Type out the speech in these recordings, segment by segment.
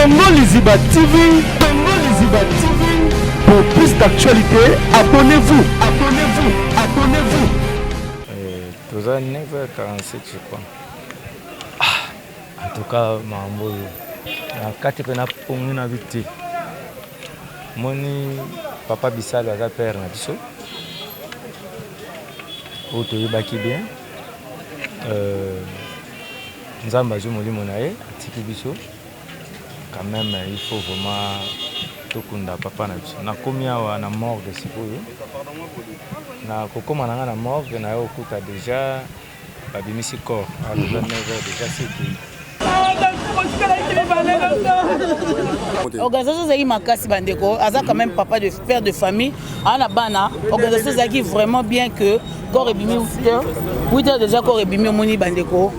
Congo Liziba TV, Congo Liziba TV. Pour plus d'actualité, abonnez-vous, abonnez-vous, abonnez-vous. Tous à 9h47, je crois. En tout cas, Mambo, la carte est pour nous habiter. Mon papa Bissal a père na biso. Auto yebaki bien. Nzamba zo molimo na ye atiki biso. Quand même, il faut vraiment tout kunda papa na biso. Na komi awa na morgue sikoyo. Na kokoma na na morgue na yo kuta déjà babimisi corps à 29h déjà c'est Organisation Zaki Makasi Bandeko, Aza quand même papa de père de famille, Anna Bana, organisation Zaki vraiment bien que corps et bimi 8h déjà corps et bimi Moni Bandeko.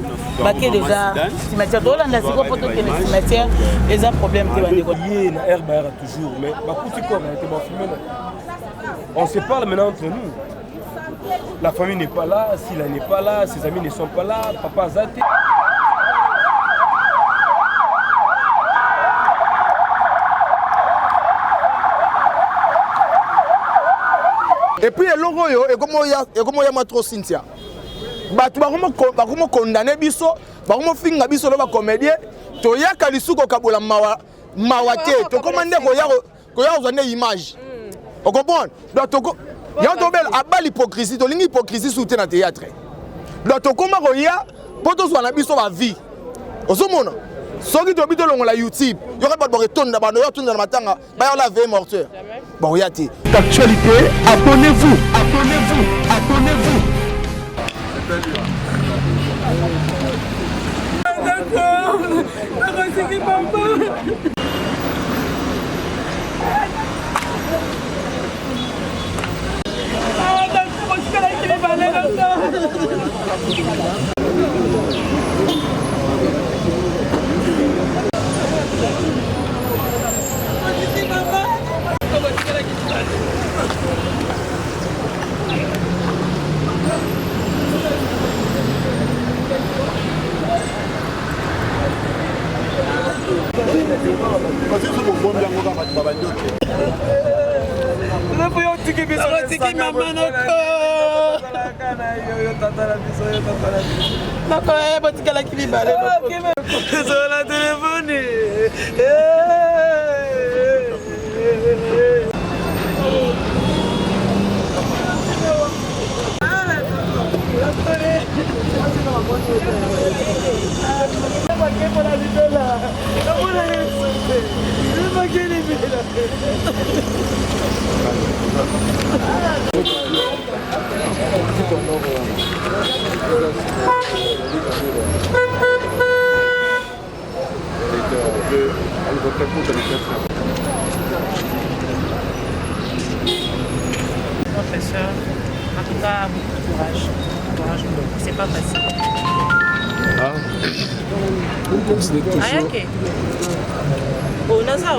Baké déjà cimetière Dola na siko poto que le cimetière les problèmes que Bandeko. Il y a une herbe toujours mais bakuti corps a été filmé. On se parle maintenant entre nous. La famille n'est pas là, Sila n'est pas là, ses amis ne sont pas là, papa Zate. Et puis le logo yo et comment il y a matro Cynthia. Batu ba comment condamner biso, ba comment finga biso lo ba comédien, to ya kalisuko kabola mawate, to commander ko ya ozane image. On comprend? Donc to ya to bel aba l'hypocrisie, to lingi hypocrisie sous na théâtre. Donc to comment ko ya poto so na biso ba vie. Ozomona. Soki to bito longo la YouTube, yo ka ba retonda ba yo tunda na matanga, ba yo la veille mortuaire. Bon yati. D'actualité, abonnez-vous, abonnez-vous, abonnez-vous. Professeur, en tout cas, beaucoup de courage. Courage, c'est pas facile. Ah, ok. Oh, Nazar.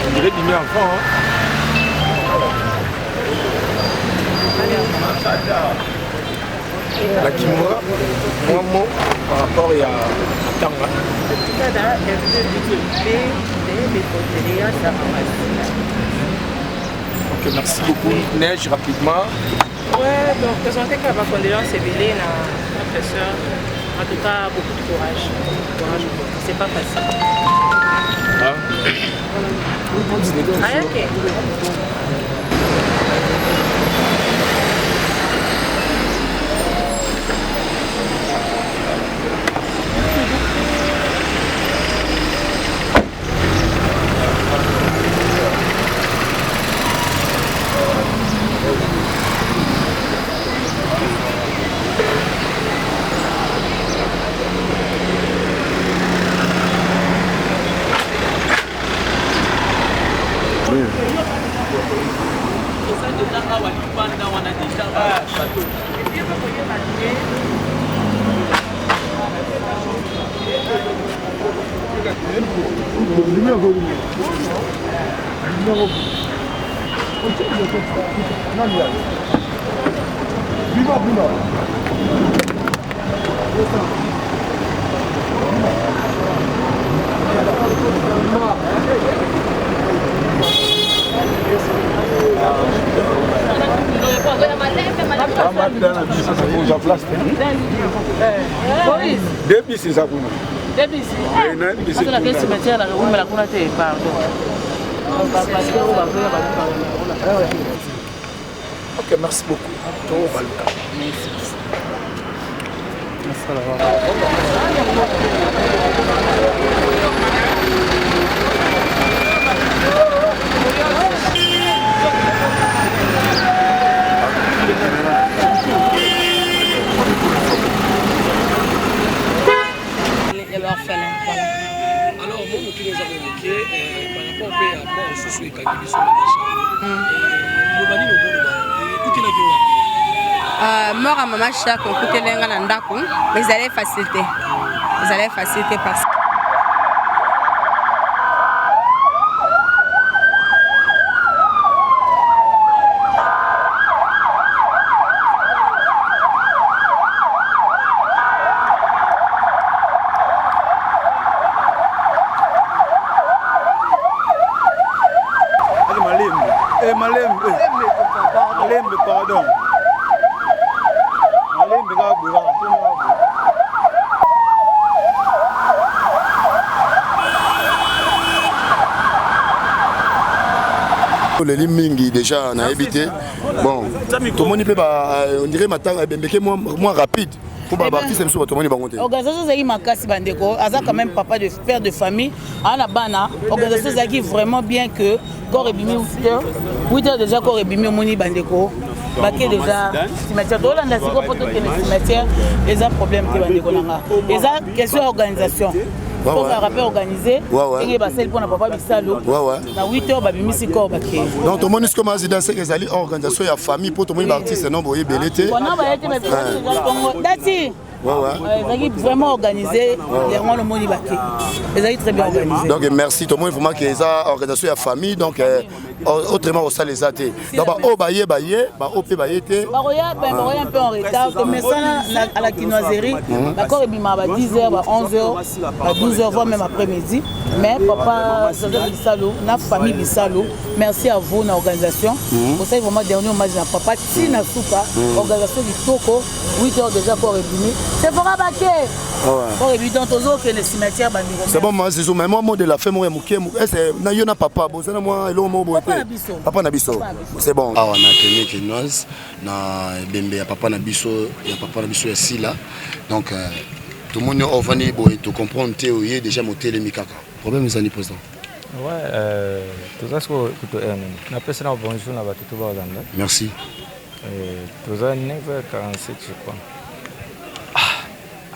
On dirait qu'il y a un enfant. La Kimura, moi mot par rapport à Tanga. Ok, merci beaucoup. Neige rapidement. Ouais, donc présenter que ma condoléance est belée à professeur. En tout cas, beaucoup de courage. Courage, c'est pas facile. Ah. Ah, ok. Ok, merci beaucoup. Alors, moi, qui nous avons évoqué, par rapport au sous et mort à maman chaque écouter lenga na ndako mais ils allaient faciliter parce que Malembe, pardon. Malembe, les mingi déjà on a évité. Bon, tout le monde peut on dirait matin moins rapide. Pour artiste tout le monde va organisation zaki makasi bandeko aza quand même papa de père de famille ana bana organisation zaki vraiment bien que corps ebimi 8h déjà corps ebimi moni bandeko baké déjà cimetière to landa siko poto que le cimetière les a problème te bandeko nanga les a question organisation pour un rappel organisé et ba celle pour na papa bisalo na 8h babimisi corps baké donc tout le monde est comme dans ces ali organisation ya famille pour tout le monde artiste non boye belete on a ba été mais dati ils ont vraiment organisé les gens le monde baké ils ont très bien organisé donc merci tout le monde vraiment que les organisation ya famille donc autrement au salle les athées donc au baye ba op baye te baroya un peu en retard mais ça à la quinoiserie d'accord et bima ba 10h ba 11h ba 12h voire même après-midi mais papa Joseph Bissalo na famille Bissalo merci à vous na organisation pour ça vraiment dernier hommage à papa Tina Souka organisation du Toko 8h déjà pour réunir c'est pour abaquer pour évident toujours que le cimetière bandi c'est bon moi c'est même moi de la fin moi muke est na yona papa bozana moi elo mo papa na biso c'est bon ah on a tenu quinoise na bembe ya papa na biso ya sila donc tout le monde est venu pour te comprendre tu déjà monté les mikaka problème les années président ouais tout ça ce que na personne bonjour na bato ba Hollande merci tout ça 9h47 je crois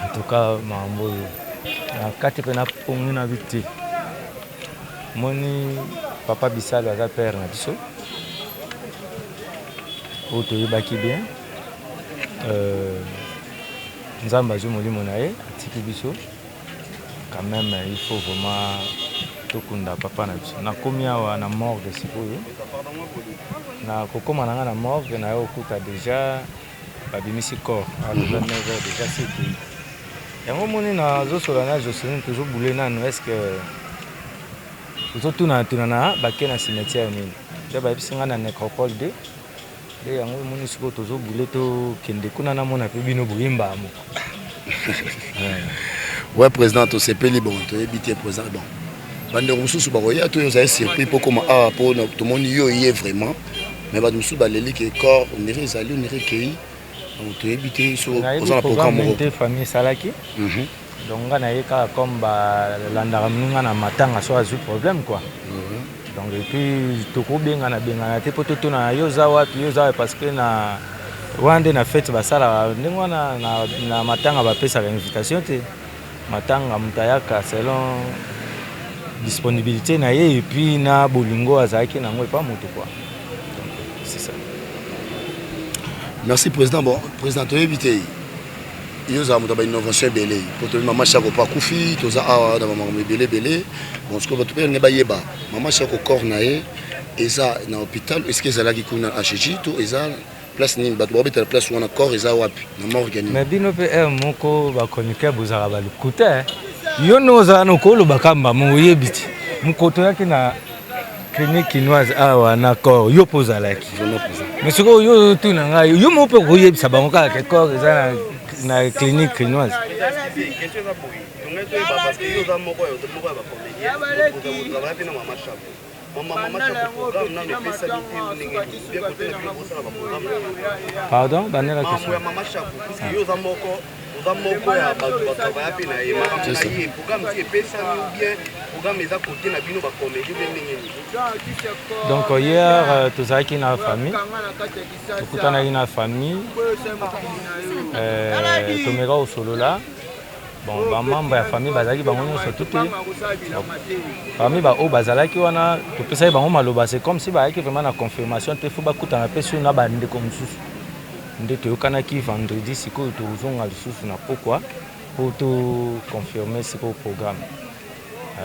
en tout cas mambo na kati pe na pongi na biti moni papa Bissalo aza père na biso oto yebaki bien nzamba zo molimo na ye atiki biso quand même il faut vraiment tokunda papa na biso nakomi awa na morgue sikoyo na kokoma nanga na morgue na yo okuta déjà babimisi corps à 29h déjà c'est yango moni nazosola na Joseline tozobule nano est ce que tozotuna na bake na cimetière nini nde bayebisi nga na nécropole 2 nde yango moni sikoyo tozobule tokende kuna namona mpe bino boyimba moko ouais président tosepeli bon toyebi te président bon bande mosusu bakoya to ozali surpris po koma awa po tomoni yo ye vraiment mais bato mosusu baleli ke corps on dirait ezali on dirait kei toyebi te so ozala programme moko famille esalaki donc nga naye kaka comme balandaka minunga na matanga so azwi problème quoi donc et puis tokobengana te po totuna yo oza wapi parce que na wande na fête basala ndenge wana na matanga bapesaka invitation te matanga mutayaka selon disponibilité na ye et puis na bolingo azalaki nango epa moto quoi donc c'est ça Merci président. Bon, président, tu as évité. Il y a une innovation belé. Pour te maman chako pas koufi, tu as dans maman belé belé. Bon, ce que tu peux ne pas yeba. Maman chako corps naé, et ça dans l'hôpital. Est-ce que ça là qui coule à Chichi, tout et ça place ni ba tu la place où on a corps et ça wapi. Na organiser. Mais bino pe moko ba chroniqueur bozara ba lukuta. Yo no za no ko lo bakamba mo yebiti. Mukoto yake na clinique chinoise awa na corps yo posa like. Mais ce que yo tout na nga yo mo pe ko yebisa ba ngoka ke corps za na clinique chinoise. Pardon, banela question. Donc hier, tu as une famille, tu as une famille, tu me au solo là. Bon, maman, la famille, bazaki, bangono surtout. Famille, ba o bazalaki wana, tu peux savoir bango maloba, c'est comme si ba qui vraiment la confirmation, tu faut ba kuta na peso na ba ndé comme sous. Ndé te okanaki vendredi, siko tu zonga sous na pourquoi pour te confirmer ce programme.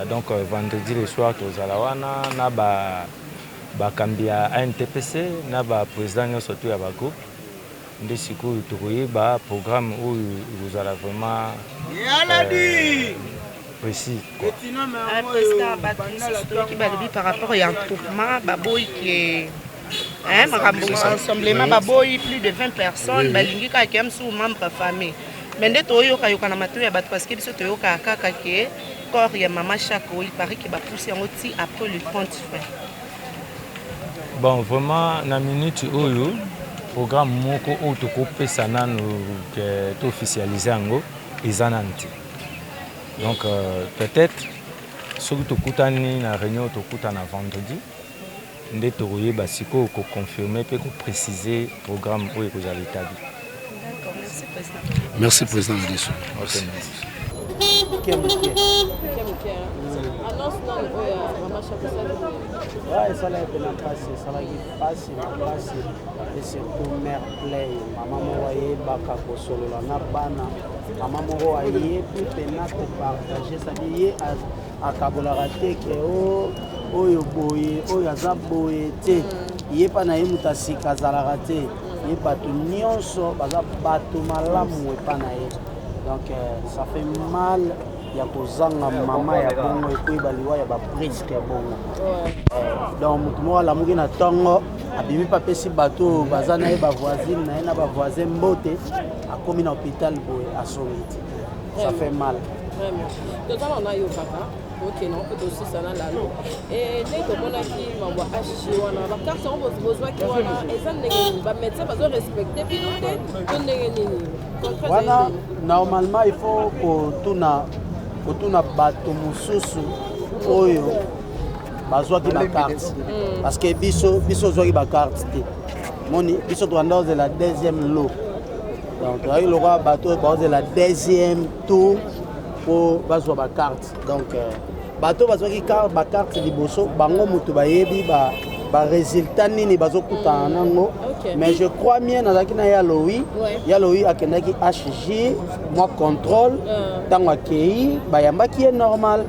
Donc vendredi le soir tu zalawana na ba kambia ANTPC na ba président surtout ya ba groupe. Ndé siko tu ba programme où vous allez vraiment précis. Président Patrice qui balibi par rapport à un groupement baboy qui est rassemblement baboy plus de 20 personnes balingi ka kem sous membre famille. Mais ndé toyo ka yokana matu ya bato parce que biso toyo ka kaka ke corps ya maman Chako il paraît que ba pousser en oti après le 30 fin. Bon vraiment na minute oyo programme moko otoko pesa nanu que to officialiser ngo ezananti. Donc peut-être ce que tu kutani na réunion to kutana vendredi ndé toye basiko ko confirmer pe ko préciser programme oyo ko jali tabi. D'accord, merci président. Merci président Lisso. OK. esala epena mpasi esalaki mpasi na mpasi et surtout mare play mama moko ayebaka kosolola na bana mama moko ayebi mpena tepartage sadi ye akabolaka te ke oyo boye oyo aza boye te ye mpa na ye moto asika azalaka te ye bato nyonso baza bato malamu epa na ye donc ça fait mal ya kozanga mama ya bongo ekoyeba liwa ya bapriske ya bongo donc moto moko alamuki na ntongo abimi mpe apesi bato baza na ye bavoisine na ye na bavoisin mbote akomi na hôpital boye asongi te ça fait mal tozala na yo kaka okeno mpe tosisana lalo ndenge tomonaki mambo ya hg wana bakarte yango bozwaki wana eza ndenge nini bamédecin bazorespecte bino te to ndenge nini wana normalement il faut kotuna bato mosusu oyo bazwaki bakarte parce que biso ozwaki bakarte te moni biso toanda ozela deuxième lot donc toyaki lokwa bato oyo baozela deuxième tour mpo bazwa bakarte donc bato bazwaki bakarte liboso bango moto bayebi baresultat nini bazokutana nango mais je crois bien nazalaki na yalowi akendaki hg mwa contrôle ntango akei bayambaki ye normal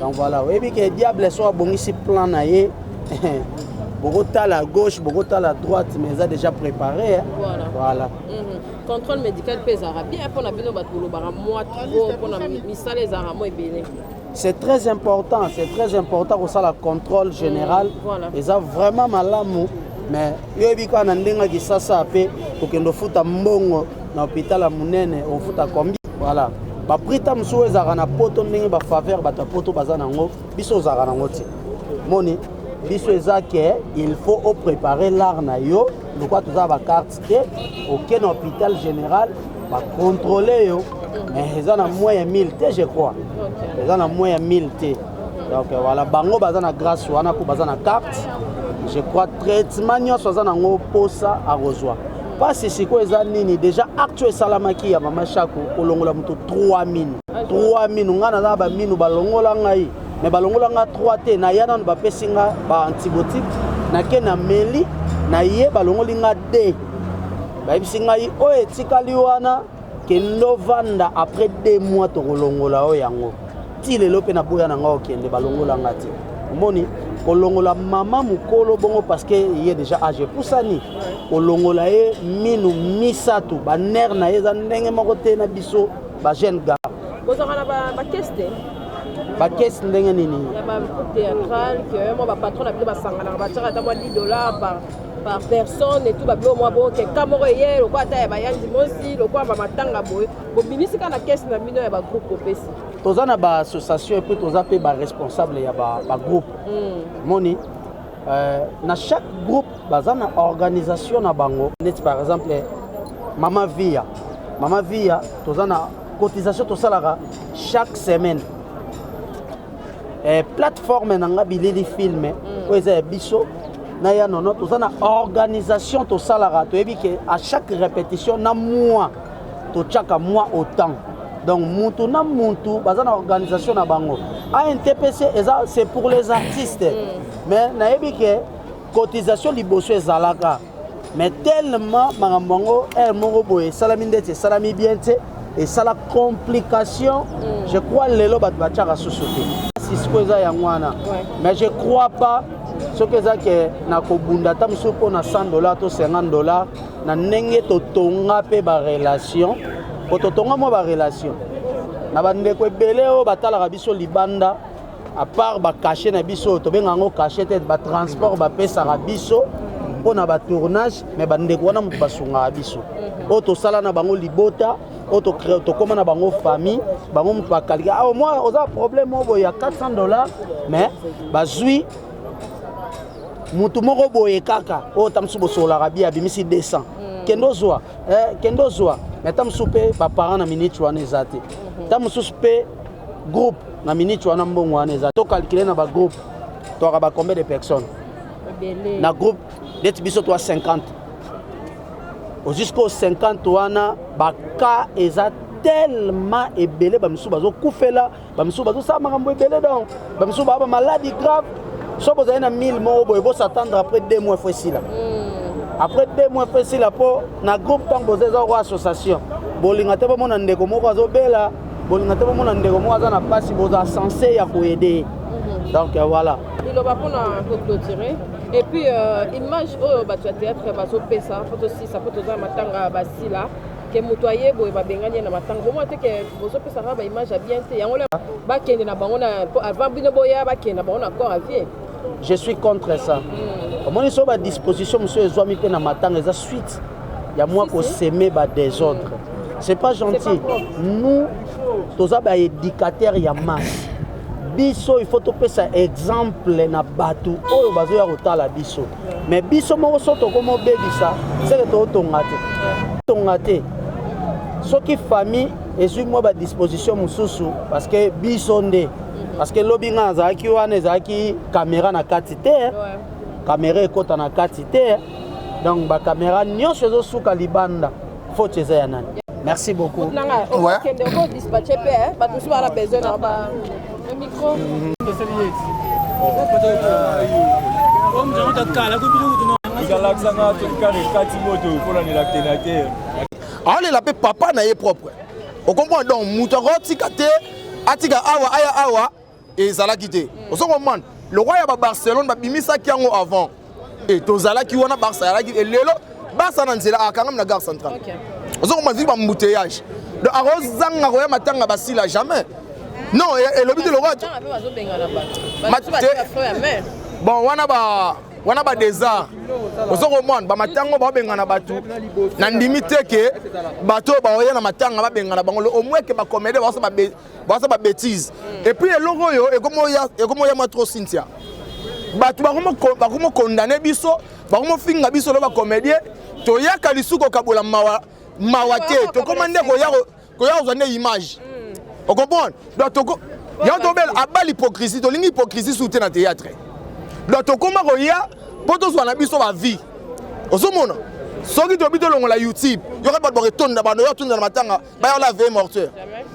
donc voilà oyebi ke diable so abongisi plan na ye bokotala à gauche bokotala à droite mais eza déjà préparé voilà contrôle médical mpe ezalaka bien mpona bino bato bolobaka mwa tro mpona misala ezalaka mo ebele. C'est très important kosala contrôle général eza vraiment malamu mais yoyebi kaka na ndenge kisasa mpe kokende ofuta mbongo na hôpital ya monene ofuta kombi voilà baprita mosusu oyo ezalaka na poto ndenge bafaveur bato ya poto baza nango biso ozalaka nango te moni biso eza ke il faut opréparer l'art na yo lokwa tozala bakarte te oke na hôpital général bacontrôle yo mais eza na moins ya 1000 te je crois eza na moins ya 1000 te donc voilà bango baza na grâce wana mpo baza na carte je crois traitement nyonso aza nango posa akozwa mpasi sikoyo eza nini déjà acte oyo esalamaki ya mama Chako kolongola moto 3 minu ngai naza na baminu balongola ngai mais balongola nga 3 te na ya nano bapesi nga baantibiotique nake na meli na ye balongoli nga de bayebisi ngai oyo etikali wana kendo vanda après 2 mois tokolongola oyo yango ti lelo mpe naboya na nga okende balongola nga te omoni kolongola mama mokolo bongo parce que ye déjà âgé pusani kolongola ye minu misato baner na ye eza ndenge moko te na biso bajeune gars bozaka na bakese te bakese ndenge nini ya bagroupe théâtral que moi bapatron na bino basanganaka batiaka ata mwa $10 par personne et tout babilo mwa boke kamoko ye lokwa ata ya bayandi mosi lokwa bamatanga boye bobimisika na kese na bino ya bagroupe kopesi toza na baassociation epuis toza mpe baresponsable ya bagroupe moni na chaque groupe baza na organisation na bango neti par exemple mama via toza na cotisation tosalaka chaque semaine plateforme na nga bilili filme oyo eza ya biso na ya nono toza na organisation tosalaka toyebi ke à chaque répétition na mois totiaka mois autant donc mutu na mutu baza na organisation na bango ANTPC c'est pour les artistes mais nayebi ke cotisation liboso ezalaka mais tellement makambo yango ere moko boye esalami ndeti esalami bien te esala complication je crois lelo bato batiaka susu te sisiko eza yango wana mais je crois pas soki eza ke na kobunda ata mosusu mpo na $100 to $50 na ndenge totonga mpe barelation po totonga mwa barelation na bandeko ebele oyo batalaka biso libanda à part bacachet na biso tobenga yango cachet te batransport bapesaka biso mpo na batournage mais bandeko wana moto basungaka biso oyo tosala na bango libota oyo tokóma na bango famille bango moto bakalika awa mwa oza problème oyo boye ya $400 mais bazwi mutu moko boye kaka oyo ta mosusu bosololaka bia abimisi 200 kendo zwa mais ta mosusu mpe baparent na minute wana eza te ta mosusu mpe groupe na minute wana mbongo wana eza tokalkule na bagroupe toaka bacombien de personnes na groupe neti biso toa 50 jusqu'au 50 wana baka eza tellement ebele bamisusu bazokufela bamisusu bazosala makambo ebele donc bamisusu baa bamaladi grave so bozali na 1000 moko boye bosatendre après 2 mois fo esila après 2 mois fo esila mpo na groupe ntango boza eza ko association bolinga te bomona ndeko moko azobela bolinga te bomona ndeko moko aza na mpasi boza censé ya koede donc voilà liloba mpona koclôturer et puis image oyo bato ya théâtre bazopesa po tosisa po toza matanga basila ke moto aye boye babengani na matanga bomoi te ke bozopesaka baimage ya bien te yango le bakende na bango avant bino boya bakende na bango na corps à vie. Je suis contre ça. Omoni so ba disposition monsieur ezwami mpe na matanga eza suite ya moi ko semer ba désordre. C'est pas gentil. Nous toza ba éducateur ya masse. Biso il faut topesa exemple na batu oyo bazo ya kotala biso. Mais biso moko so tokomo bebisa c'est que to tonga te. Soki famille ezwi moi ba disposition mususu parce que biso nde parce que lobi nga azalaki wana ezalaki caméra na kati te caméra ekota na kati te donc ba caméra nyonso ezosuka libanda faute eza ya nani. Merci beaucoup. Ouais. On dispatcher pe ba tous ba besoin na ba micro. aolela mpe papa na ye propre okomprendre donc moto akotika te atika awa aya awa ezalaki te ozokomprendre lokwa ya babarcelone babimisaki yango avant e tozalaki wana barça yalaki elelo barça na nzela akangami na gare centrale ozokomprendre viki bambouteillage donc akozanga koya matanga basila jamais non elobi te lokwa bon wana ba desart ozokomprendre bamatango babengana batu na ndimi te ke bato baoya na matanga babengana bango au moins ke bacomédie baosa babétise et puis eloko oyo ekomoya mwa trop Cynthia bato bakomokondane biso bakomofinga biso lo bacomédie toyaka lisuku kokabola mawa te tokoma nde koya kozwa nde image okomprendre donc yango tobela aba l'hypocrisie tolingi hypocrisie sute na théâtre donc tokoma koya po tozwa na biso bavie ozomona soki tobi tolongola YouTube yoka bato bakotonda bano yo tunda na matanga bayola veille mortuaire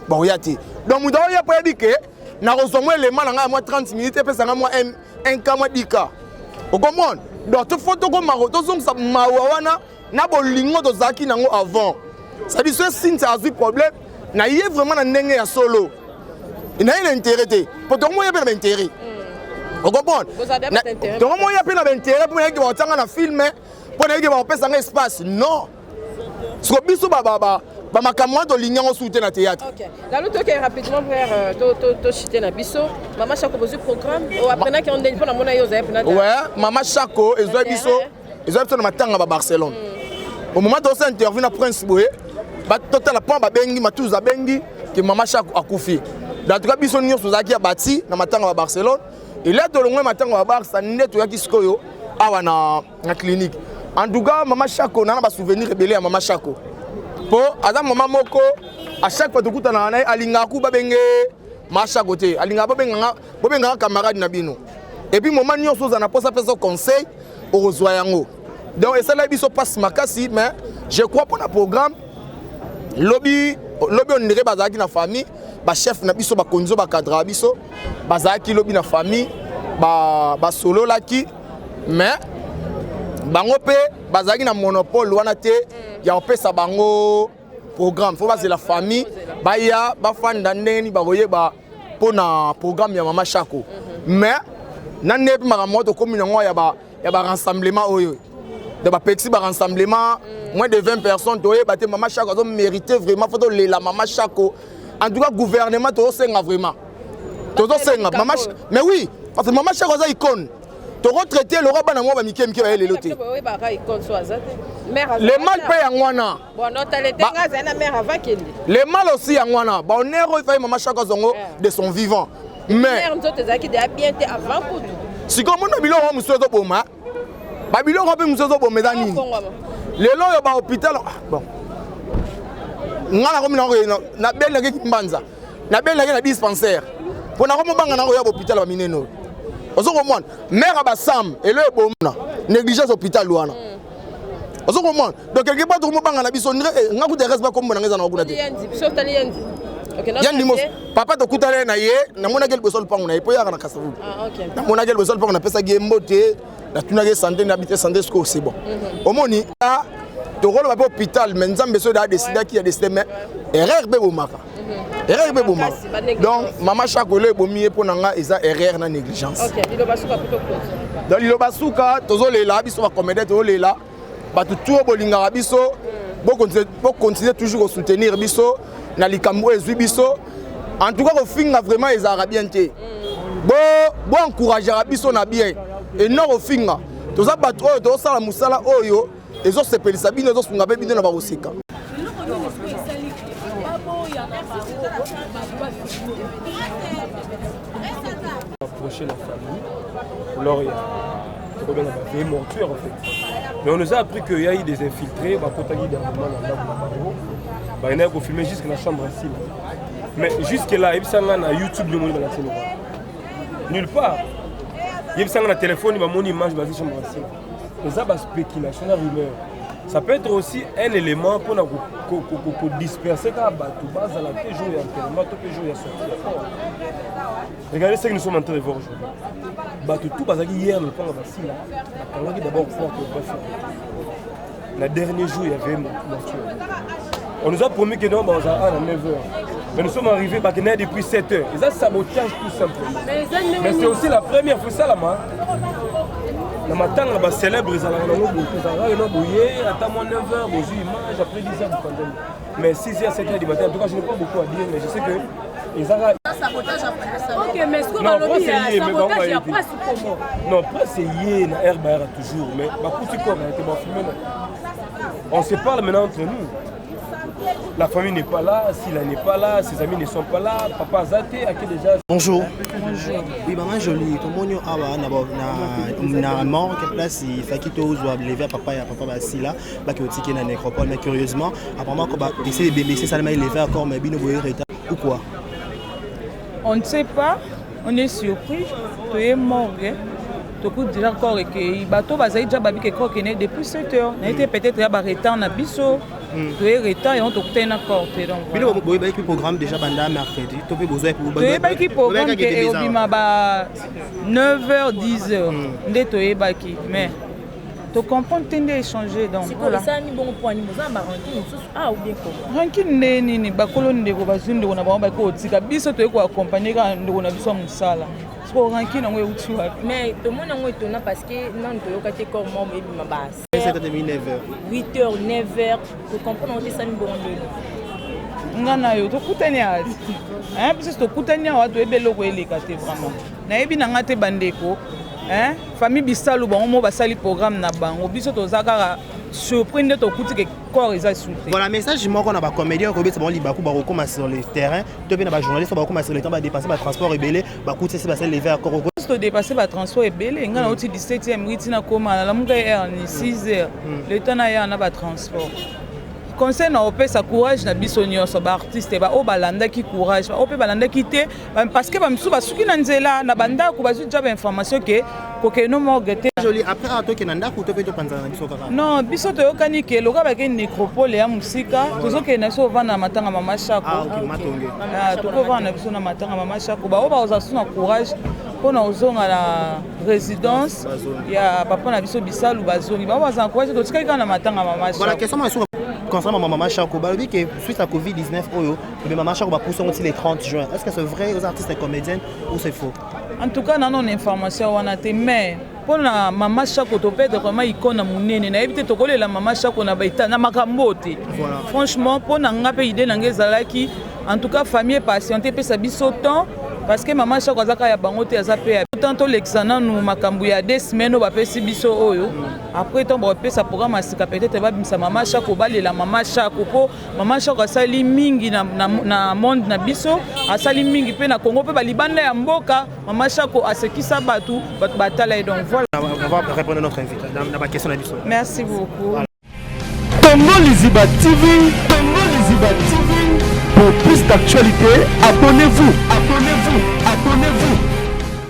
baoya te donc moto oya po yebi ke na kozwa mwa élément na ngai ya mwa 30 minutes epesanga mwa un cas mwa 10 cas okomprendre donc tofo tokomaka tozongisa mawa wana na bolingo tozalaki nango avant c'est-à-dire so Cynthia azwi problème na ye vraiment na ndenge ya solo na ye na intérêt te po tokomoya mpe na baintérêt ocomprendre tokomoya mpe na baintérêt mpo nayeki baotanga na filme mpo nayeki baopesanga espace non siko biso bamakambo wana tolingi yango suku te na théâtre. Lalo toke rapidement vers tochite na biso Mama Chako bozwi programme aprenaki ondeni mpo na mona yo ozali mpena ouais Mama Chako ezwa biso na matanga ba Barcelone au moment tosa interview na Prince Boye batotala mpo babengi matuza abengi ke Mama Chako akufi en tout cas biso nyonso tozalaki ya bati na matanga ba Barcelone ele tolongwe matanga ba Barça nde toyaki sikoyo awa na clinique. En tout cas Mama Chako nana ba souvenir ebele ya Mama Chako po aza mama moko à chaque fois tokutana na alinga ku babenge Mama Chako te alinga bobenga camarade na bino et puis moment nyonso za na posa pesa conseil ozwa yango donc et ça là biso passe makasi mais je crois pour le programme lobby on dirait bazaki na famille ba chef na biso ba konzo ba cadre biso bazaki lobby na famille ba solo laki mais bango pe bazaki na monopole wana te ya opesa bango programme faut baser la famille baya bafanda ndeni bakoyeba pona programme ya Mama Chako mais nane pe maramoto comme nango ya ba rassemblement oyo de ba petit ba rassemblement moins de 20 personnes toyeba te Mama Chako a mérité vraiment faut la Mama Chako en tout cas gouvernement to senga vraiment to senga Mama mais oui parce que Mama Chako za icône to retraité le roi bana mo ba mikem ki ba lelo te le mal paye en wana le mal aussi en wana ba onero il fait Mama Chako zongo de son vivant mais si comme on a bilo mo muso to boma ba bilo ko pe muso to boma dani lelo yo ba hôpital bon ngala ko mina ko na belle ke kimbanza na belle ke na dispensaire pona ko mo banga na ko ya hôpital ba mineno ozo comprendre mère ba sam et le bomna négligence hôpital wana ozo comprendre donc quelque part to mo banga na biso ngaku de reste ba ko mbona ngeza na kuna te yandi mos papa to kutale na ye na mona gel besol pangu na ipo ya kana kasavu na mona gel besol pangu na pesa gembo te na tuna ge santé na habiter santé sco c'est bon omoni to rolo ba hôpital mais nzambe so da décider qui a décidé mais erreur be bomaka erreur be bomaka donc Mama Chako le bomi pour nanga eza erreur na négligence donc lilo basuka tozo lela biso ba comédie to lela ba tout bolinga biso bo continuer toujours à soutenir biso na likambo ezwi biso en tout cas ofinga vraiment les arabiens te bo encourager biso na bien et non ofinga toza bato oyo to sala musala oyo ezo sepelisa bino ezo sunga be bino na ba osika approcher la famille alors il y a des mortuaires en fait mais on nous a appris qu'il y a eu des infiltrés bah contacter dernièrement bah il y en a qui filmé jusqu'à la chambre ici mais jusque là il y a YouTube le monde nulle part il y a un téléphone il y a mon image dans la chambre ici mais ça va spéculation la rumeur ça peut être aussi un élément pour disperser quand tout base à la jour et actuellement tout jour il y a sorti regardez ce que nous sommes en train de voir aujourd'hui tout base hier le temps ici là on a d'abord le dernier jour il y avait on nous a promis que non, on a à 9h. Mais nous sommes arrivés depuis 7h. Ils ont sabotage tout simplement. Mais c'est aussi la première fois ça là-bas. Dans ma tante, là-bas, célèbre, ils ont bouillé, attends-moi 9h, j'ai eu image, après 10h du pandémie. Mais 6h, 7h du matin, en tout cas, je n'ai pas beaucoup à dire, mais je sais que ils ont sabotage après ça. Ok, mais est-ce qu'on a lobby sabotage après comment? Non, après c'est hier, na herbe toujours, mais on se parle maintenant entre nous. La famille n'est pas là, Sila n'est pas là, ses amis ne sont pas là, papa Zate a qui déjà. Bonjour. Oui, maman jolie, comment on a na mort quelle place il fait qu'il t'ose lever papa et papa Sila, bah qui au ticket na nécropole mais curieusement apparemment quand bah essayer de bébé c'est seulement il lever encore mais bino boyer état ou quoi. On ne sait pas, on est surpris, tu es mort. Tu peux dire encore que les bateaux bazali déjà babi que quoi depuis 7h. On a été peut-être à retard na biso. Tu es retard et on te coûte un accord. Donc. Bilo boy ba programme déjà banda mercredi. Tu peux besoin pour tu es ba qui programme que obima ba 9h 10h. Ndé tu es ba qui mais Tu comprends, tu as échangé. Donc, voilà. Rankine nini bakolo ndeko bazunde na bango ba ko tika biso to ko accompagner ka ndeko na biso musala. So rankine ngo uti wapi? Mais tout le monde ngo etona parce que non to yoka te comme moi et ma base. C'était 9h. 8h, 9h, tu comprends on ça ni bon ndeni. Ngana yo to kutani ati. Parce que to kutani wa to ebelo ko eleka te vraiment. Na yebi na ngate bandeko. Famille Bisalou bon mo basali programme na bango biso to zaka surprendre to kuti que corps est sauté. Voilà message moi qu'on a ba comédien ko beta bon libaku ba recommencer sur le terrain to bien ba journaliste ba recommencer le temps ba dépasser ba transport rebelle ba kuti c'est ba lever encore to dépasser ba transport rebelle ngana oti 17e riti na koma la muka ni 6h le temps na ya na ba transport. Conseil na opesa courage na biso nyonso ba artiste ba o balanda ki courage o pe balanda ki te parce que ba msu ba suki na nzela na banda ko ba zu job information que ko no mo gete joli après à to ke nanda ko to pe to panza na biso kaka non biso to yokani ke loka ba ke necropole ya musika tozo ke na so vana matanga mama shako OK matonge to ko vana biso na matanga mama shako ba o ba oza suna courage pona ozonga na résidence ya papa na biso Bisalou bazongi ba oza encourager to tika na matanga mama shako. Voilà question moi concernant Maman Chako, il dit que suite à Covid-19, Maman Chako va pousser les 30 juin. Est-ce que c'est vrai aux artistes et comédiens ou c'est faux? En tout cas, non information on a été mais pour la Maman Chako to peut vraiment icône munene na éviter to kolela Maman Chako na baita na makambote. Franchement, pour na ngape idée na ngezalaki, en tout cas famille patiente pe sa biso temps parce que Maman Chako azaka ya bango te azape tantôt l'examen nous makambu ya 2 semaines ba pesi biso oyo après ton ba pesa programme asika peut-être ba bimisa Maman Chako balela Maman Chako po Maman Chako asali mingi na monde na biso asali mingi pe na Congo pe ba libanda ya mboka Maman Chako asekisa batu batala et donc voilà on va répondre à notre invité dans ma question na biso. Merci beaucoup. Congo Liziba TV, Congo Liziba TV. Pour plus d'actualités, abonnez-vous, abonnez-vous, abonnez-vous.